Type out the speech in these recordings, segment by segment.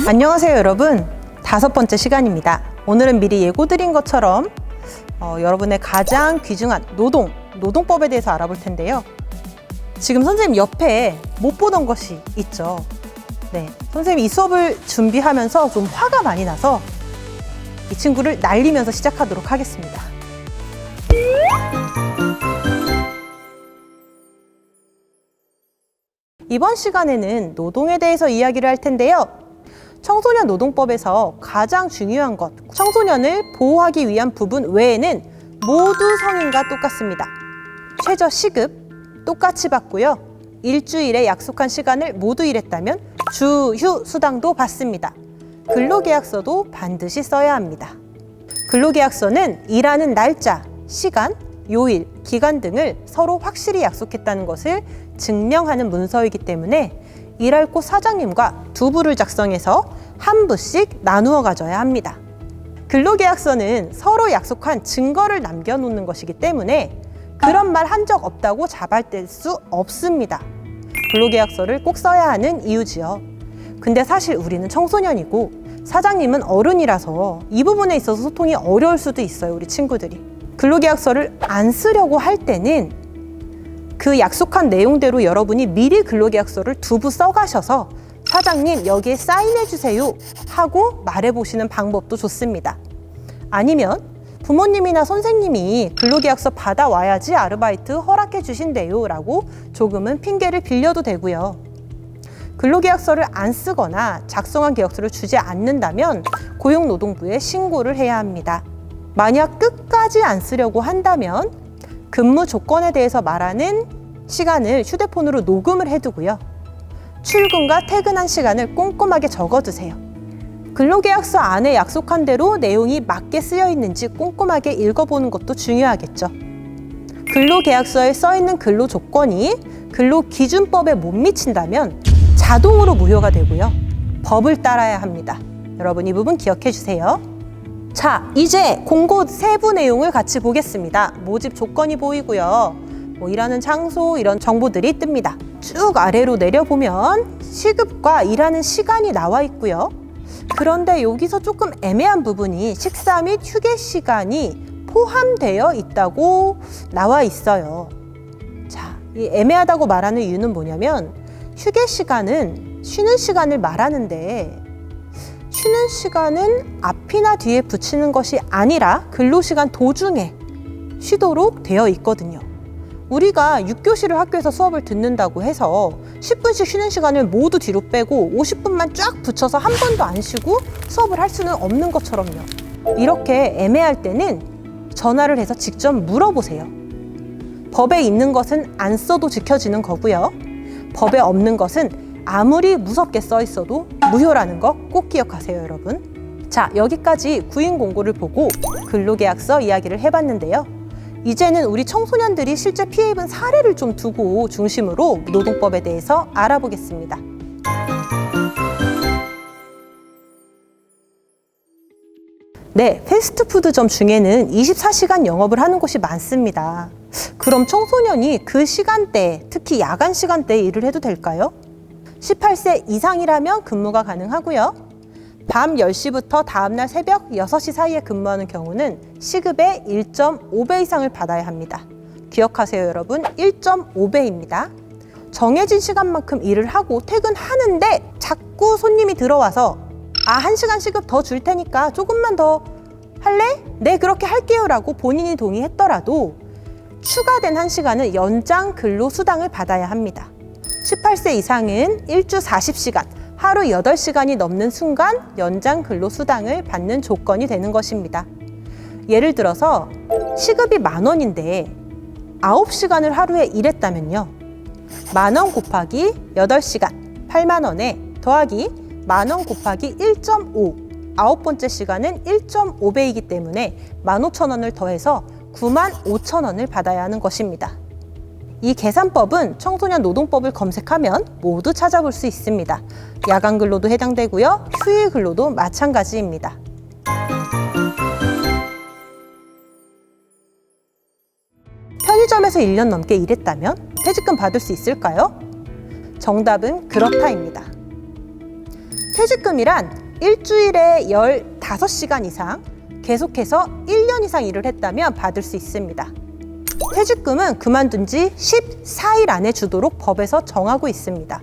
안녕하세요 여러분, 5번째 시간입니다. 오늘은 미리 예고드린 것처럼 여러분의 가장 귀중한 노동법에 대해서 알아볼 텐데요. 지금 선생님 옆에 못 보던 것이 있죠. 네, 선생님이 이 수업을 준비하면서 좀 화가 많이 나서 이 친구를 날리면서 시작하도록 하겠습니다. 이번 시간에는 노동에 대해서 이야기를 할 텐데요. 청소년 노동법에서 가장 중요한 것, 청소년을 보호하기 위한 부분 외에는 모두 성인과 똑같습니다. 최저 시급 똑같이 받고요. 일주일에 약속한 시간을 모두 일했다면 주휴 수당도 받습니다. 근로계약서도 반드시 써야 합니다. 근로계약서는 일하는 날짜, 시간, 요일, 기간 등을 서로 확실히 약속했다는 것을 증명하는 문서이기 때문에 일할 곳 사장님과 두 부를 작성해서 한 부씩 나누어 가져야 합니다. 근로계약서는 서로 약속한 증거를 남겨놓는 것이기 때문에 그런 말 한 적 없다고 자발될 수 없습니다. 근로계약서를 꼭 써야 하는 이유지요. 근데 사실 우리는 청소년이고 사장님은 어른이라서 이 부분에 있어서 소통이 어려울 수도 있어요, 우리 친구들이. 근로계약서를 안 쓰려고 할 때는 그 약속한 내용대로 여러분이 미리 근로계약서를 두 부 써가셔서 사장님 여기에 사인해 주세요 하고 말해보시는 방법도 좋습니다. 아니면 부모님이나 선생님이 근로계약서 받아와야지 아르바이트 허락해 주신대요 라고 조금은 핑계를 빌려도 되고요. 근로계약서를 안 쓰거나 작성한 계약서를 주지 않는다면 고용노동부에 신고를 해야 합니다. 만약 끝까지 안 쓰려고 한다면 근무 조건에 대해서 말하는 시간을 휴대폰으로 녹음을 해두고요. 출근과 퇴근한 시간을 꼼꼼하게 적어두세요. 근로계약서 안에 약속한 대로 내용이 맞게 쓰여 있는지 꼼꼼하게 읽어보는 것도 중요하겠죠. 근로계약서에 써있는 근로조건이 근로기준법에 못 미친다면 자동으로 무효가 되고요. 법을 따라야 합니다. 여러분 이 부분 기억해 주세요. 자, 이제 공고 세부 내용을 같이 보겠습니다. 모집 조건이 보이고요. 일하는 장소 이런 정보들이 뜹니다. 쭉 아래로 내려보면 시급과 일하는 시간이 나와 있고요. 그런데 여기서 조금 애매한 부분이 식사 및 휴게 시간이 포함되어 있다고 나와 있어요. 자, 이 애매하다고 말하는 이유는 뭐냐면 휴게 시간은 쉬는 시간을 말하는데 쉬는 시간은 앞이나 뒤에 붙이는 것이 아니라 근로시간 도중에 쉬도록 되어 있거든요. 우리가 6교시를 학교에서 수업을 듣는다고 해서 10분씩 쉬는 시간을 모두 뒤로 빼고 50분만 쫙 붙여서 한 번도 안 쉬고 수업을 할 수는 없는 것처럼요. 이렇게 애매할 때는 전화를 해서 직접 물어보세요. 법에 있는 것은 안 써도 지켜지는 거고요. 법에 없는 것은 아무리 무섭게 써 있어도 무효라는 거 꼭 기억하세요, 여러분. 자, 여기까지 구인 공고를 보고 근로계약서 이야기를 해봤는데요. 이제는 우리 청소년들이 실제 피해 입은 사례를 좀 두고 중심으로 노동법에 대해서 알아보겠습니다. 네, 패스트푸드점 중에는 24시간 영업을 하는 곳이 많습니다. 그럼 청소년이 그 시간대에, 특히 야간 시간대에 일을 해도 될까요? 18세 이상이라면 근무가 가능하고요. 밤 10시부터 다음날 새벽 6시 사이에 근무하는 경우는 시급의 1.5배 이상을 받아야 합니다. 기억하세요, 여러분. 1.5배입니다. 정해진 시간만큼 일을 하고 퇴근하는데 자꾸 손님이 들어와서 1시간 시급 더 줄 테니까 조금만 더 할래? 네, 그렇게 할게요 라고 본인이 동의했더라도 추가된 1시간은 연장 근로수당을 받아야 합니다. 18세 이상은 일주 40시간, 하루 8시간이 넘는 순간 연장 근로수당을 받는 조건이 되는 것입니다. 예를 들어서 시급이 10,000원인데 9시간을 하루에 일했다면요. 10,000원 곱하기 8시간, 80,000원에 더하기 10,000원 곱하기 1.5, 9번째 시간은 1.5배이기 때문에 15,000원을 더해서 95,000원을 받아야 하는 것입니다. 이 계산법은 청소년 노동법을 검색하면 모두 찾아볼 수 있습니다. 야간 근로도 해당되고요. 휴일 근로도 마찬가지입니다. 편의점에서 1년 넘게 일했다면 퇴직금 받을 수 있을까요? 정답은 그렇다입니다. 퇴직금이란 일주일에 15시간 이상 계속해서 1년 이상 일을 했다면 받을 수 있습니다. 퇴직금은 그만둔 지 14일 안에 주도록 법에서 정하고 있습니다.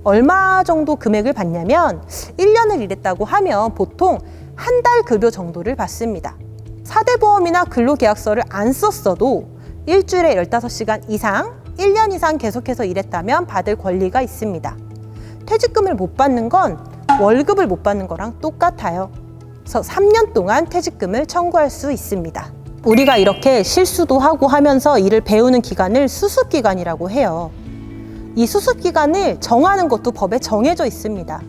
얼마 정도 금액을 받냐면 1년을 일했다고 하면 보통 한 달 급여 정도를 받습니다. 사대보험이나 근로계약서를 안 썼어도 일주일에 15시간 이상 1년 이상 계속해서 일했다면 받을 권리가 있습니다. 퇴직금을 못 받는 건 월급을 못 받는 거랑 똑같아요. 그래서 3년 동안 퇴직금을 청구할 수 있습니다. 우리가 이렇게 실수도 하고 하면서 일을 배우는 기간을 수습기간이라고 해요. 이 수습기간을 정하는 것도 법에 정해져 있습니다.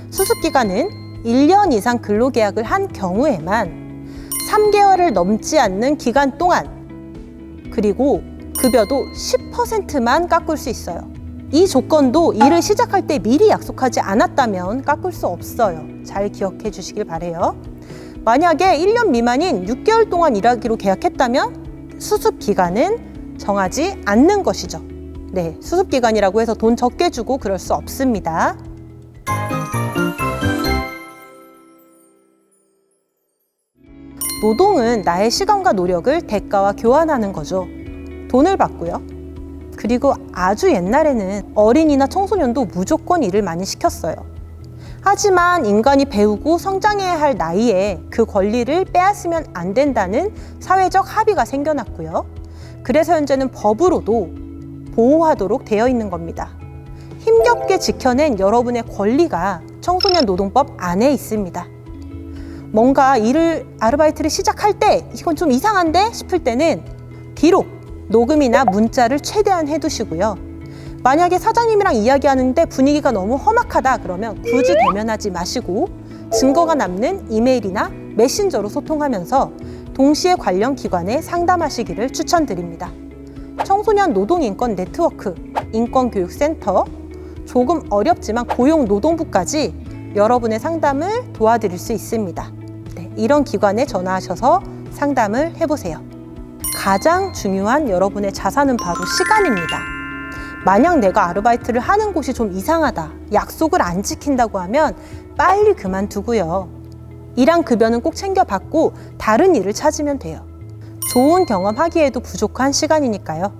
수습기간은 1년 이상 근로계약을 한 경우에만 3개월을 넘지 않는 기간 동안, 그리고 급여도 10%만 깎을 수 있어요. 이 조건도 일을 시작할 때 미리 약속하지 않았다면 깎을 수 없어요. 잘 기억해 주시길 바래요. 만약에 1년 미만인 6개월 동안 일하기로 계약했다면 수습기간은 정하지 않는 것이죠. 네, 수습기간이라고 해서 돈 적게 주고 그럴 수 없습니다. 노동은 나의 시간과 노력을 대가와 교환하는 거죠. 돈을 받고요. 그리고 아주 옛날에는 어린이나 청소년도 무조건 일을 많이 시켰어요. 하지만 인간이 배우고 성장해야 할 나이에 그 권리를 빼앗으면 안 된다는 사회적 합의가 생겨났고요. 그래서 현재는 법으로도 보호하도록 되어 있는 겁니다. 힘겹게 지켜낸 여러분의 권리가 청소년 노동법 안에 있습니다. 뭔가 아르바이트를 시작할 때 이건 좀 이상한데 싶을 때는 기록, 녹음이나 문자를 최대한 해두시고요. 만약에 사장님이랑 이야기하는데 분위기가 너무 험악하다 그러면 굳이 대면하지 마시고 증거가 남는 이메일이나 메신저로 소통하면서 동시에 관련 기관에 상담하시기를 추천드립니다. 청소년 노동인권 네트워크, 인권교육센터, 조금 어렵지만 고용노동부까지 여러분의 상담을 도와드릴 수 있습니다. 네, 이런 기관에 전화하셔서 상담을 해보세요. 가장 중요한 여러분의 자산은 바로 시간입니다. 만약 내가 아르바이트를 하는 곳이 좀 이상하다, 약속을 안 지킨다고 하면 빨리 그만두고요. 일한 급여는 꼭 챙겨받고 다른 일을 찾으면 돼요. 좋은 경험하기에도 부족한 시간이니까요.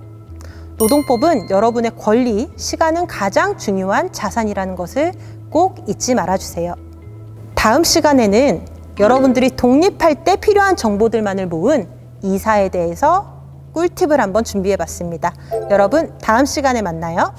노동법은 여러분의 권리, 시간은 가장 중요한 자산이라는 것을 꼭 잊지 말아주세요. 다음 시간에는 여러분들이 독립할 때 필요한 정보들만을 모은 이사에 대해서 꿀팁을 한번 준비해봤습니다. 여러분, 다음 시간에 만나요.